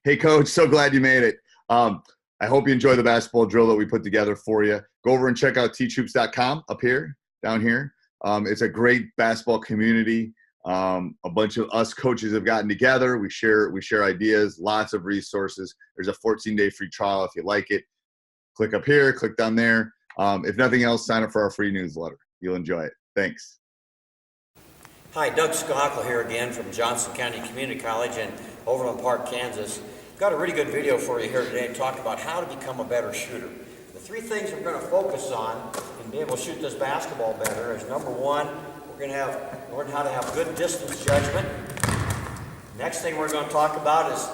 Hey, Coach, so glad you made it. I hope you enjoy the basketball drill that we put together for you. Go over and check out teachhoops.com up here, down here. It's a great basketball community. A bunch of us coaches have gotten together. We share ideas, lots of resources. There's a 14-day free trial if you like it. Click up here, click down there. If nothing else, sign up for our free newsletter. You'll enjoy it. Thanks. Hi, Doug Skockle here again from Johnson County Community College in Overland Park, Kansas. Got a really good video for you here today to talk about how to become a better shooter. The three things we're going to focus on and be able to shoot this basketball better is, number one, we're going to learn how to have good distance judgment. Next thing we're going to talk about is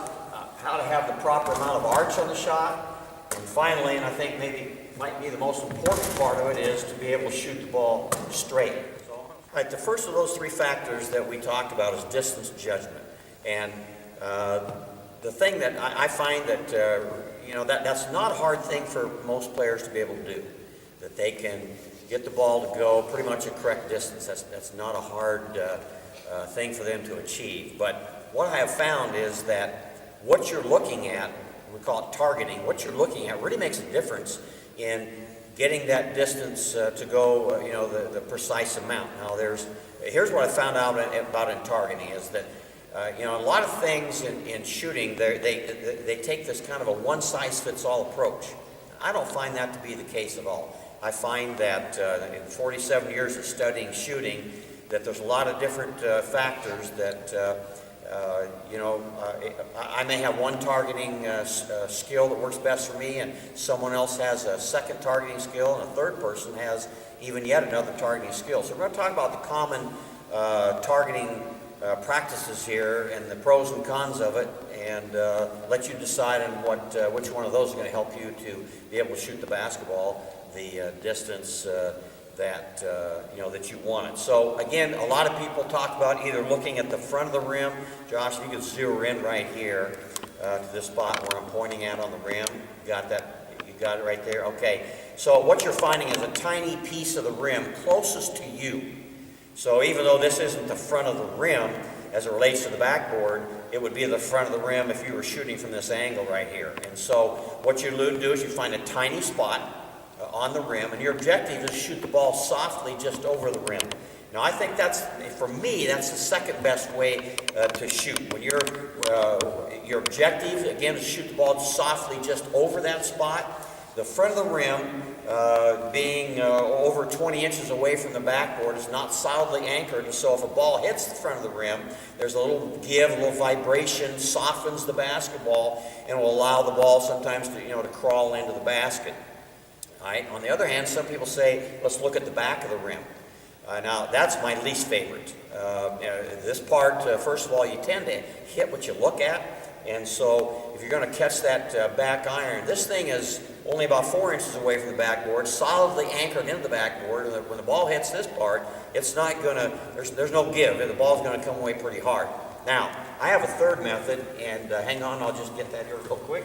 how to have the proper amount of arch on the shot. And finally, and I think maybe might be the most important part of it, is to be able to shoot the ball straight. All right, the first of those three factors that we talked about is distance judgment. And the thing that I find that, that's not a hard thing for most players to be able to do. That they can get the ball to go pretty much a correct distance. That's not a hard thing for them to achieve. But what I have found is that what you're looking at, we call it targeting, what you're looking at really makes a difference in getting that distance to go, the precise amount. Now, here's what I found out about in targeting is that, a lot of things in shooting, they take this kind of a one-size-fits-all approach. I don't find that to be the case at all. I find that in 47 years of studying shooting, that there's a lot of different factors that I may have one targeting skill that works best for me, and someone else has a second targeting skill, and a third person has even yet another targeting skill. So we're going to talk about the common targeting practices here and the pros and cons of it, and let you decide on which one of those is going to help you to be able to shoot the basketball the distance that you want it. So again, a lot of people talk about either looking at the front of the rim. Josh, if you could zero in right here to this spot where I'm pointing at on the rim. You got that? You got it right there? Okay. So what you're finding is a tiny piece of the rim closest to you. So even though this isn't the front of the rim as it relates to the backboard, it would be the front of the rim if you were shooting from this angle right here. And so what you do is you find a tiny spot on the rim, and your objective is to shoot the ball softly just over the rim. Now, I think for me, that's the second best way to shoot. When your objective, again, is to shoot the ball softly just over that spot. The front of the rim, being over 20 inches away from the backboard, is not solidly anchored, and so if a ball hits the front of the rim, there's a little give, a little vibration, softens the basketball, and will allow the ball sometimes to crawl into the basket. All right. On the other hand, some people say, let's look at the back of the rim. Now, that's my least favorite. This part, first of all, you tend to hit what you look at. And so if you're going to catch that back iron, this thing is only about 4 inches away from the backboard, solidly anchored into the backboard. And when the ball hits this part, it's not going to, there's no give. The ball's going to come away pretty hard. Now, I have a third method, and hang on, I'll just get that here real quick.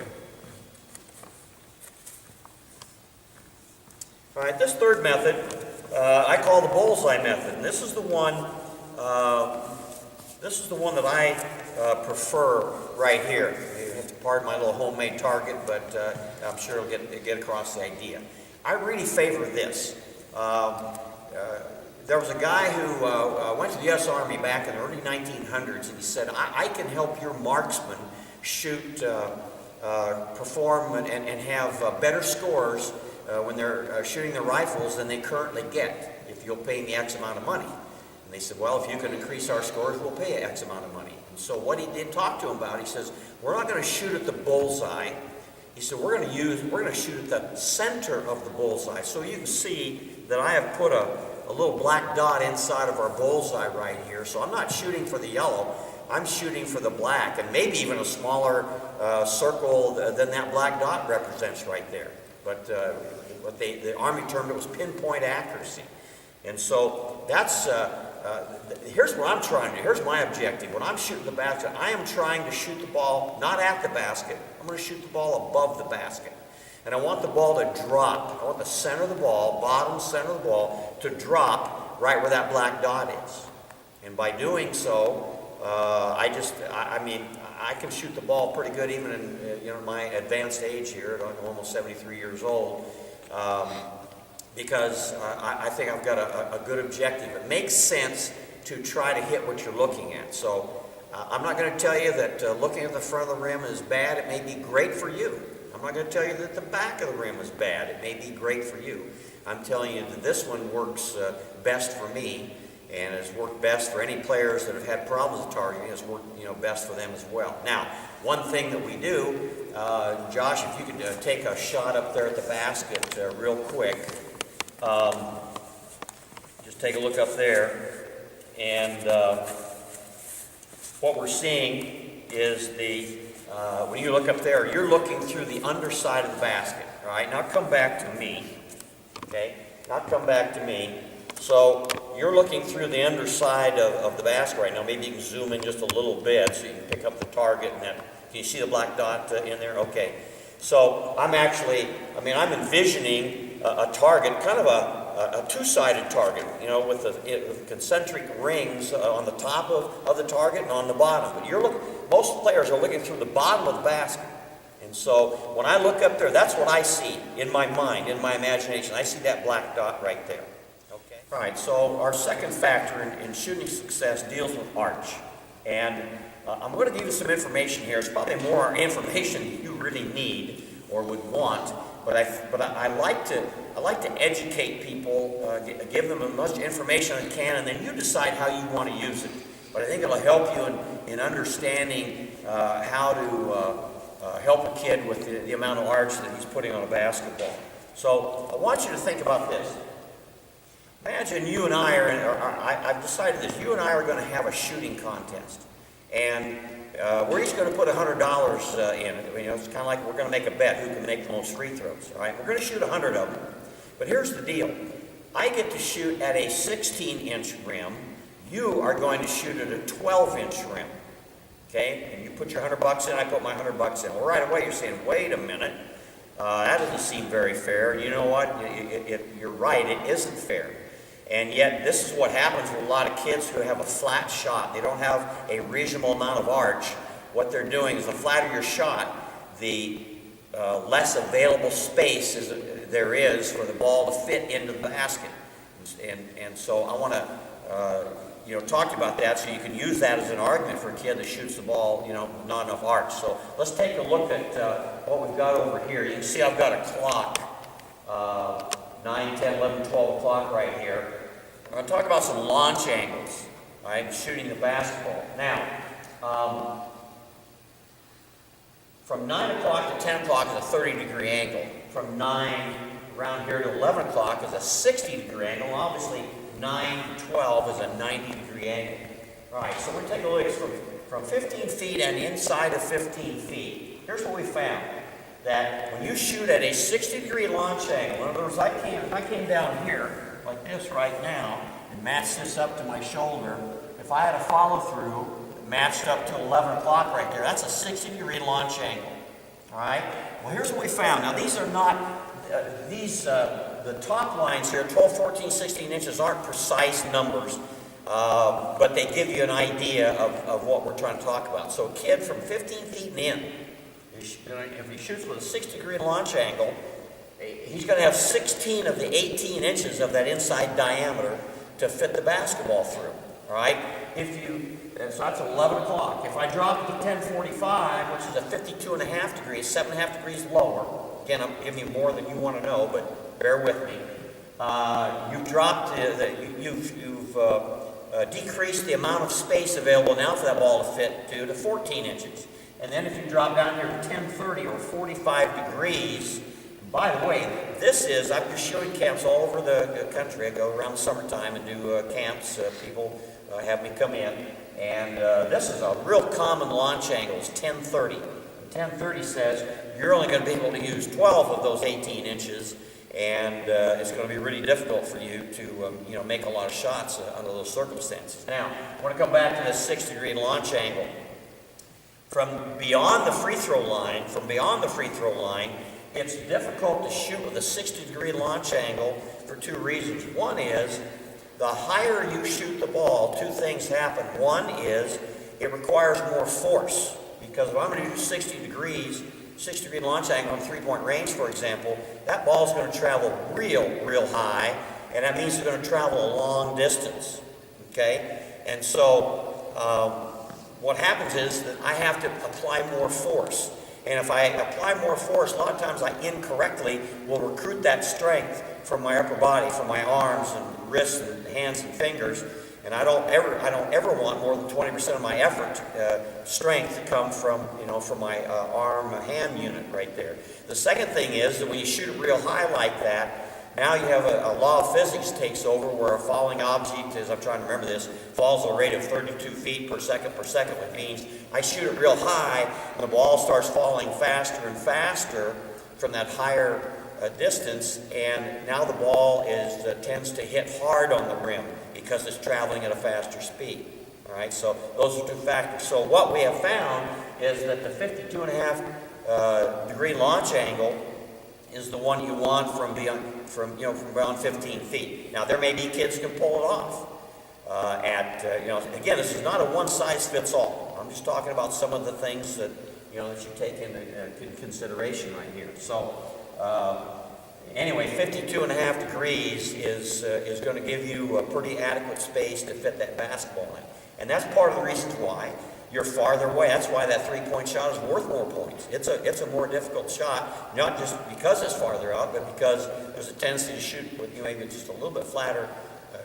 All right, this third method I call the bullseye method, and this is the one. That I prefer right here. You have to pardon my little homemade target, but I'm sure it'll get across the idea. I really favor this. There was a guy who went to the U.S. Army back in the early 1900s, and he said, "I can help your marksmen shoot, perform, and have better scores." When they're shooting their rifles than they currently get, if you'll pay me X amount of money. And they said, well, if you can increase our scores, we'll pay you X amount of money. And so what he did talk to him about, he says, we're not going to shoot at the bullseye. He said, we're going to shoot at the center of the bullseye. So you can see that I have put a little black dot inside of our bullseye right here. So I'm not shooting for the yellow, I'm shooting for the black, and maybe even a smaller circle than that black dot represents right there. But the Army termed it was pinpoint accuracy. And so that's, here's what I'm trying to do. Here's my objective. When I'm shooting the basket, I am trying to shoot the ball not at the basket. I'm going to shoot the ball above the basket. And I want the ball to drop. I want the center of the ball, bottom center of the ball, to drop right where that black dot is. And by doing so, I can shoot the ball pretty good even in my advanced age here, at almost 73 years old, because I think I've got a good objective. It makes sense to try to hit what you're looking at. So I'm not going to tell you that looking at the front of the rim is bad. It may be great for you. I'm not going to tell you that the back of the rim is bad. It may be great for you. I'm telling you that this one works best for me, and has worked best for any players that have had problems with targeting. It's worked best for them as well. Now, one thing that we do, Josh, if you could take a shot up there at the basket real quick. Just take a look up there, and what we're seeing is when you look up there, you're looking through the underside of the basket. All right, now come back to me. Okay, now come back to me. So you're looking through the underside of the basket right now. Maybe you can zoom in just a little bit so you can pick up the target. And can you see the black dot in there? Okay. So I'm envisioning a target, kind of a two-sided target, with the concentric rings on the top of the target and on the bottom. But most players are looking through the bottom of the basket. And so when I look up there, that's what I see in my mind, in my imagination. I see that black dot right there. Okay. All right, so our second factor in shooting success deals with arch. And I'm going to give you some information here. It's probably more information you really need or would want. But I like to educate people, give them as much information as I can, and then you decide how you want to use it. But I think it'll help you in understanding how to help a kid with the amount of arch that he's putting on a basketball. So I want you to think about this. Imagine you and I've decided that you and I are going to have a shooting contest. And we're each going to put $100 in. It's kind of like we're going to make a bet who can make the most free throws. All right, we're going to shoot 100 of them. But here's the deal. I get to shoot at a 16-inch rim. You are going to shoot at a 12-inch rim. Okay, and you put your $100 in, I put my $100 in. Well, right away you're saying, wait a minute, that doesn't seem very fair. You know what? You're right, it isn't fair. And yet this is what happens with a lot of kids who have a flat shot. They don't have a reasonable amount of arch. What they're doing is the flatter your shot, the less available space there is for the ball to fit into the basket. And so I want to talk to you about that so you can use that as an argument for a kid that shoots the ball, not enough arch. So let's take a look at what we've got over here. You can see I've got a clock, 9, 10, 11, 12 o'clock right here. I'm going to talk about some launch angles, right, shooting the basketball. Now, from 9 o'clock to 10 o'clock is a 30-degree angle. From 9 around here to 11 o'clock is a 60-degree angle. And obviously, 9 to 12 is a 90-degree angle. All right, so we're taking a look at from 15 feet and inside of 15 feet. Here's what we found. That when you shoot at a 60-degree launch angle, in other words, I came down here like this right now and matched this up to my shoulder. If I had a follow-through matched up to 11 o'clock right there, that's a 60-degree launch angle. All right? Well, here's what we found. Now, these are not, the top lines here, 12, 14, 16 inches, aren't precise numbers, but they give you an idea of what we're trying to talk about. So a kid from 15 feet and in, if he shoots with a 60-degree launch angle, he's going to have 16 of the 18 inches of that inside diameter to fit the basketball through. All right? So that's 11 o'clock. If I drop it to 10:45, which is a 52.5 degrees, 7.5 degrees lower, again, I'm giving you more than you want to know, but bear with me. You've dropped, you've decreased the amount of space available now for that ball to fit to 14 inches. And then if you drop down here to 10:30 or 45 degrees, by the way, I'm just shooting camps all over the country. I go around the summertime and do camps. People have me come in. And this is a real common launch angle. It's 10:30. 10:30 says you're only going to be able to use 12 of those 18 inches. And it's going to be really difficult for you to make a lot of shots under those circumstances. Now, I want to come back to this 60-degree launch angle. From beyond the free throw line, it's difficult to shoot with a 60-degree launch angle for two reasons. One is, the higher you shoot the ball, two things happen. One is, it requires more force Because if I'm going to do 60 degree launch angle on 3-point range, for example, that ball is going to travel real high, and that means it's going to travel a long distance, okay? And so what happens is that I have to apply more force. And if I apply more force, a lot of times I incorrectly will recruit that strength from my upper body, from my arms and wrists and hands and fingers. And I don't ever want more than 20% of my effort strength to come from my arm hand unit right there. The second thing is that when you shoot it real high like that, now you have a law of physics takes over where a falling object, as I'm trying to remember this, falls at a rate of 32 feet per second, which means I shoot it real high and the ball starts falling faster and faster from that higher distance, and now the ball tends to hit hard on the rim because it's traveling at a faster speed. All right, so those are two factors. So what we have found is that the 52.5 degree launch angle is the one you want from beyond 15 feet. Now there may be kids who can pull it off. Again, this is not a one-size-fits-all. I'm just talking about some of the things that that you take into consideration right here. So anyway, 52.5 degrees is going to give you a pretty adequate space to fit that basketball in, and that's part of the reasons why you're farther away. That's why that 3-point shot is worth more points. It's a more difficult shot, not just because it's farther out, but because there's a tendency to shoot with maybe just a little bit flatter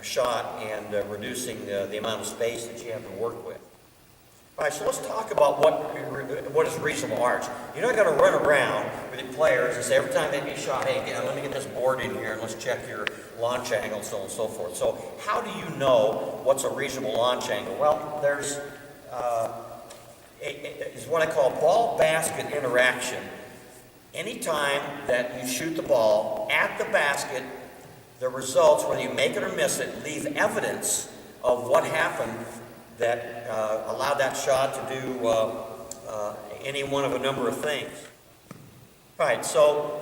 shot and reducing the amount of space that you have to work with. All right, so let's talk about what is reasonable arch. You're not going to run around with your players and say every time they make a shot, hey, let me get this board in here and let's check your launch angle, so on and so forth. So how do you know what's a reasonable launch angle? Well, there's is what I call ball-basket interaction. Anytime that you shoot the ball at the basket, the results, whether you make it or miss it, leave evidence of what happened that allowed that shot to do any one of a number of things. Right, so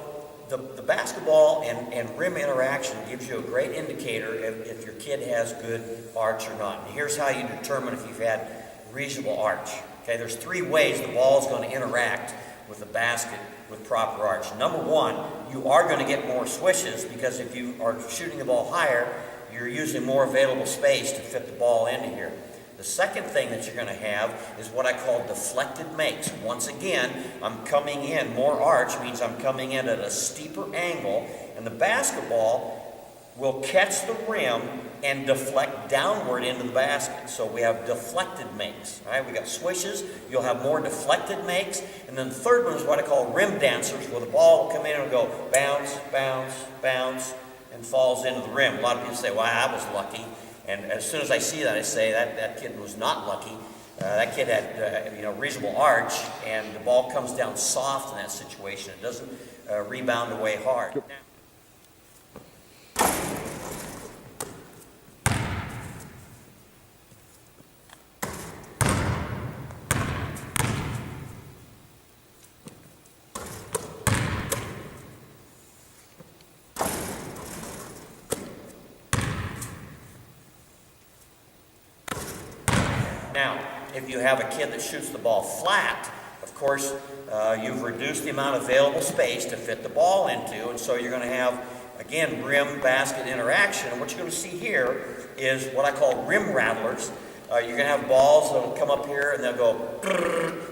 the basketball and rim interaction gives you a great indicator if your kid has good arch or not. And here's how you determine if you've had reasonable arch. Okay, there's 3 ways the ball is going to interact with the basket with proper arch. Number one, you are going to get more swishes because if you are shooting the ball higher, you're using more available space to fit the ball into here. The second thing that you're going to have is what I call deflected makes. Once again, I'm coming in, more arch means I'm coming in at a steeper angle, and the basketball will catch the rim and deflect downward into the basket. So we have deflected makes, right? We got swishes, you'll have more deflected makes, and then the third one is what I call rim dancers, where the ball will come in and go bounce, bounce, bounce, and falls into the rim. A lot of people say, well, I was lucky. And as soon as I see that, I say that kid was not lucky. That kid had reasonable arch, and the ball comes down soft in that situation. It doesn't rebound away hard. Now, if you have a kid that shoots the ball flat, of course, you've reduced the amount of available space to fit the ball into, and so you're going to have, again, rim-basket interaction. And what you're going to see here is what I call rim rattlers. You're going to have balls that will come up here and they'll go,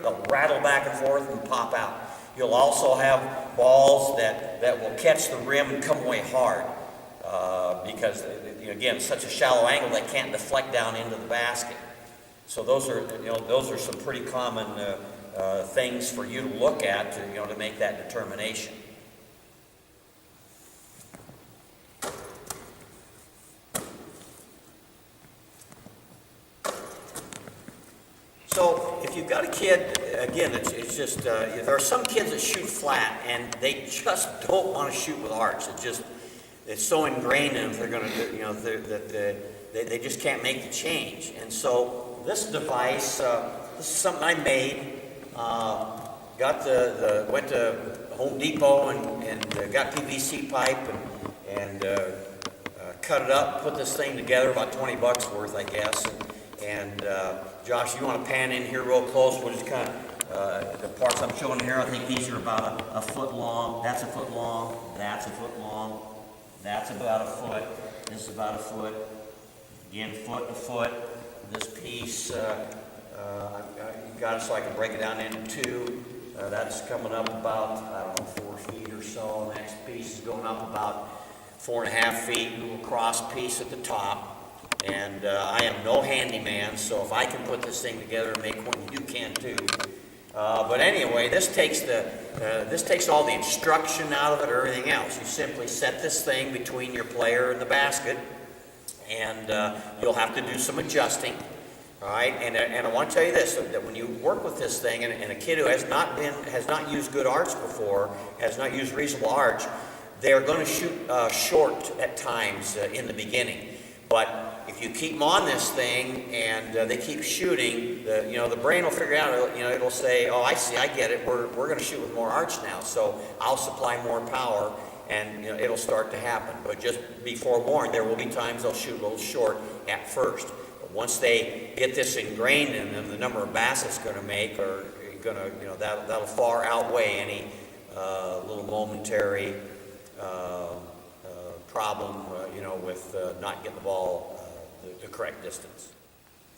they'll rattle back and forth and pop out. You'll also have balls that will catch the rim and come away hard because, again, it's such a shallow angle they can't deflect down into the basket. So those are some pretty common things for you to look at to make that determination. So if you've got a kid, again, it's just there are some kids that shoot flat and they just don't want to shoot with arch. It's so ingrained in them they're going to they just can't make the change. And so this device, this is something I made. Went to Home Depot and got PVC pipe and cut it up, put this thing together, about 20 bucks worth, I guess. And Josh, you want to pan in here real close? We'll just kind the parts I'm showing here, I think these are about a foot long. That's a foot long. That's a foot long. That's about a foot. This is about a foot. Again, foot to foot. This piece, I've got it so I can break it down into two. That's coming up about, I don't know, 4 feet or so. The next piece is going up about 4.5 feet. A little cross piece at the top. And I am no handyman, so if I can put this thing together and make one, you can too. But anyway, this takes all the instruction out of it or everything else. You simply set this thing between your player and the basket, and you'll have to do some adjusting. All right, and I want to tell you this: that when you work with this thing, and a kid who has not used good arch before, has not used reasonable arch, they're going to shoot short at times in the beginning. But if you keep them on this thing and they keep shooting, the brain will figure out. It'll say, "Oh, I see, I get it. We're going to shoot with more arch now, so I'll supply more power." And it'll start to happen. But just be forewarned, there will be times they'll shoot a little short at first. But once they get this ingrained in them, the number of baskets going to make are going to, that'll far outweigh any little momentary problem, with not getting the ball the correct distance.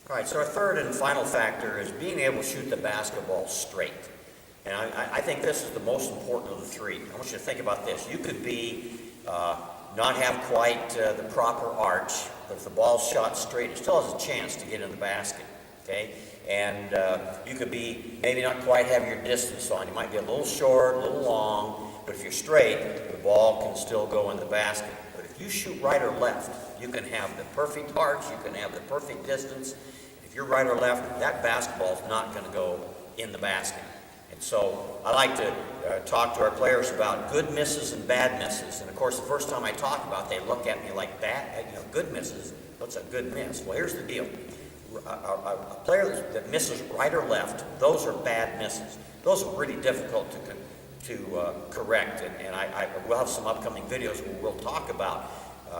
All right, so our third and final factor is being able to shoot the basketball straight. And I think this is the most important of the three. I want you to think about this. You could be not have quite the proper arch, but if the ball's shot straight, it still has a chance to get in the basket, okay? And you could be maybe not quite have your distance on. You might be a little short, a little long, but if you're straight, the ball can still go in the basket. But if you shoot right or left, you can have the perfect arch, you can have the perfect distance. If you're right or left, that basketball is not going to go in the basket. And so I like to talk to our players about good misses and bad misses. And of course, the first time I talk about it, they look at me like bad, good misses. What's a good miss? Well, here's the deal. A player that misses right or left, those are bad misses. Those are really difficult to correct. And I will have some upcoming videos where we'll talk about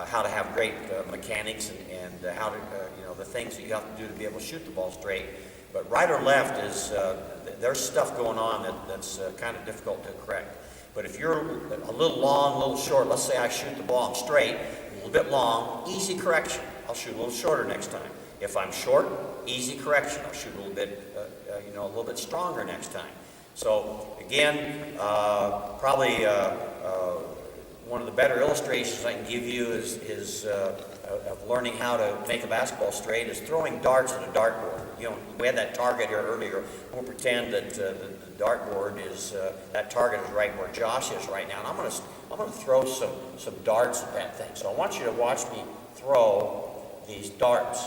how to have great mechanics and how to, the things that you have to do to be able to shoot the ball straight. But right or left is, there's stuff going on that's kind of difficult to correct. But if you're a little long, a little short, let's say I shoot the ball, I'm straight, a little bit long, easy correction. I'll shoot a little shorter next time. If I'm short, easy correction. I'll shoot a little bit stronger next time. So again, probably one of the better illustrations I can give you is of learning how to make a basketball straight is throwing darts at a dartboard. We had that target here earlier. We'll pretend that the dartboard is that target is right where Josh is right now, and I'm going to throw some darts at that thing. So I want you to watch me throw these darts.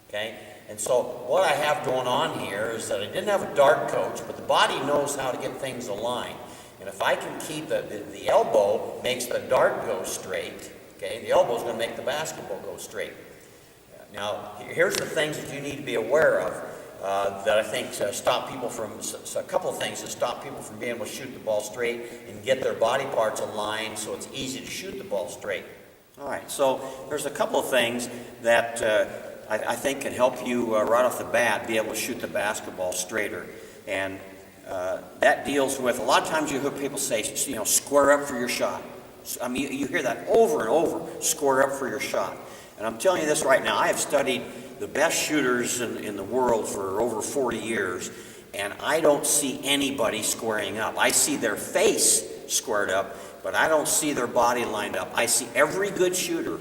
Okay, and so what I have going on here is that I didn't have a dart coach, but the body knows how to get things aligned. And if I can keep the elbow makes the dart go straight. Okay, the elbow is going to make the basketball go straight. Now, here's the things that you need to be aware of that I think stop people from, a couple of things that stop people from being able to shoot the ball straight and get their body parts aligned so it's easy to shoot the ball straight. All right, so there's a couple of things that I think can help you right off the bat be able to shoot the basketball straighter. And that deals with, a lot of times you hear people say, square up for your shot. I mean, you hear that over and over, square up for your shot. And I'm telling you this right now, I have studied the best shooters in the world for over 40 years, and I don't see anybody squaring up. I see their face squared up, but I don't see their body lined up. I see every good shooter,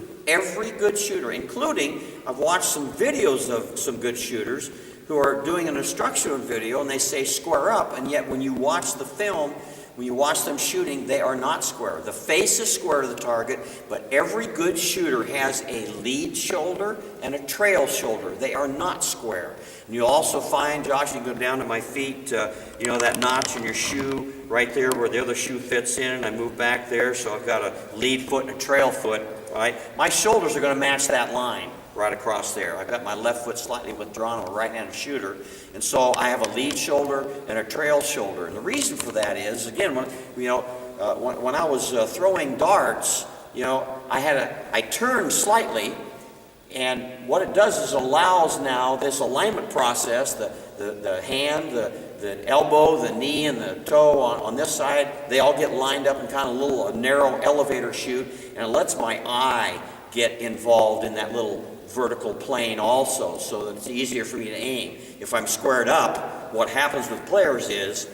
including, I've watched some videos of some good shooters who are doing an instructional video, and they say square up, and yet when you watch the film, when you watch them shooting, they are not square. The face is square to the target, but every good shooter has a lead shoulder and a trail shoulder. They are not square. And you'll also find, Josh, you go down to my feet, that notch in your shoe right there where the other shoe fits in, and I move back there, so I've got a lead foot and a trail foot, right? My shoulders are going to match that line right across there. I've got my left foot slightly withdrawn. I'm a right-handed shooter. And so I have a lead shoulder and a trail shoulder. And the reason for that is, again, when I was throwing darts, I turned slightly, and what it does is allows now this alignment process, the hand, the elbow, the knee, and the toe on this side, they all get lined up in kind of a little narrow elevator chute, and it lets my eye get involved in that little vertical plane also, so that it's easier for me to aim. If I'm squared up, what happens with players is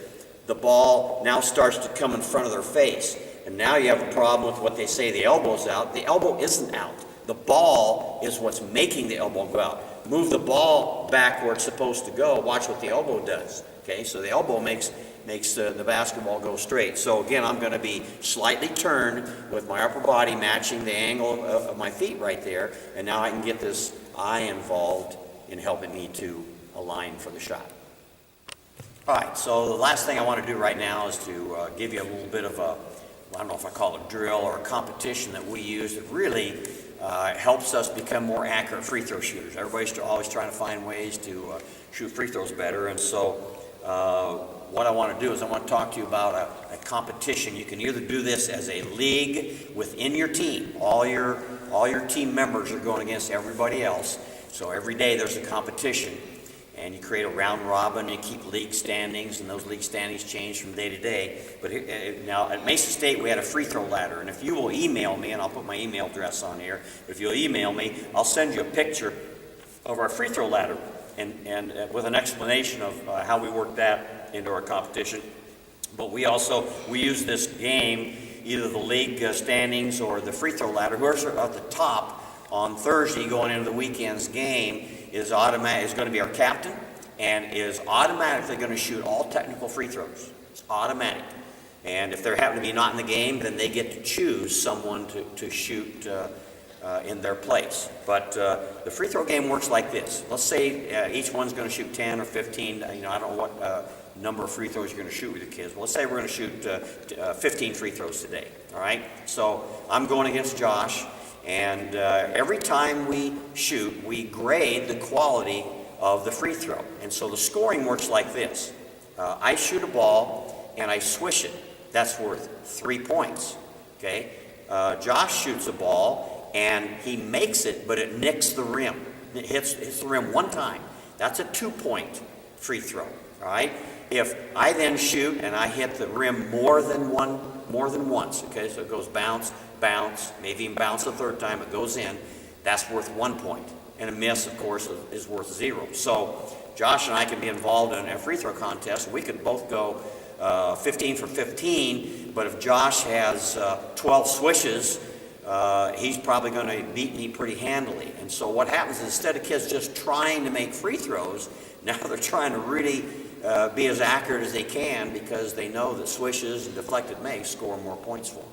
the ball now starts to come in front of their face. And now you have a problem with what they say, the elbow's out. The elbow isn't out. The ball is what's making the elbow go out. Move the ball back where it's supposed to go. Watch what the elbow does. Okay, so the elbow makes the basketball go straight. So again, I'm going to be slightly turned with my upper body matching the angle of my feet right there. And now I can get this eye involved in helping me to align for the shot. All right, so the last thing I want to do right now is to give you a little bit of a, I don't know if I call it a drill or a competition that we use that really helps us become more accurate free throw shooters. Everybody's always trying to find ways to shoot free throws better, and so what I want to do is I want to talk to you about a competition. You can either do this as a league within your team. All your team members are going against everybody else, so every day there's a competition. And you create a round robin, you keep league standings, and those league standings change from day to day. But now at Mesa State, we had a free throw ladder, and if you will email me, and I'll put my email address on here, if you'll email me, I'll send you a picture of our free throw ladder, and with an explanation of how we work that into our competition. But we use this game, either the league standings or the free throw ladder. Whoever's at the top on Thursday going into the weekend's game is going to be our captain and is automatically going to shoot all technical free throws. It's automatic. And if they happen to be not in the game, then they get to choose someone to shoot in their place. But the free throw game works like this. Let's say each one's going to shoot 10 or 15. I don't know what number of free throws you're going to shoot with your kids. Well, let's say we're going to shoot 15 free throws today. All right? So I'm going against Josh. And every time we shoot, we grade the quality of the free throw. And so the scoring works like this. I shoot a ball and I swish it. That's worth 3 points. Okay? Josh shoots a ball and he makes it, but it nicks the rim. It hits the rim one time. That's a 2-point free throw. All right? If I then shoot and I hit the rim more than once, okay, so it goes bounce, maybe even bounce a third time, it goes in, that's worth 1 point. And a miss, of course, is worth 0. So Josh and I can be involved in a free throw contest. We could both go 15 for 15, but if Josh has 12 swishes, he's probably going to beat me pretty handily. And so what happens is instead of kids just trying to make free throws, now they're trying to really be as accurate as they can because they know that swishes and deflected makes score more points for them.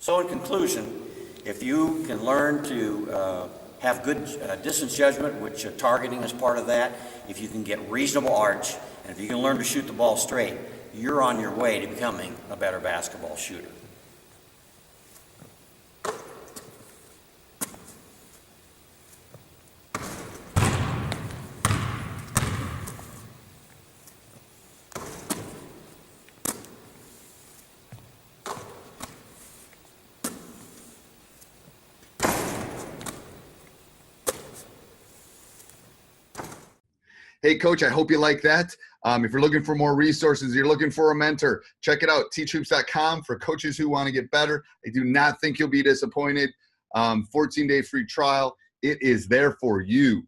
So in conclusion, if you can learn to have good distance judgment, which targeting is part of that, if you can get reasonable arch, and if you can learn to shoot the ball straight, you're on your way to becoming a better basketball shooter. Hey, Coach, I hope you like that. If you're looking for more resources, you're looking for a mentor, check it out, teachhoops.com for coaches who want to get better. I do not think you'll be disappointed. 14-day free trial. It is there for you.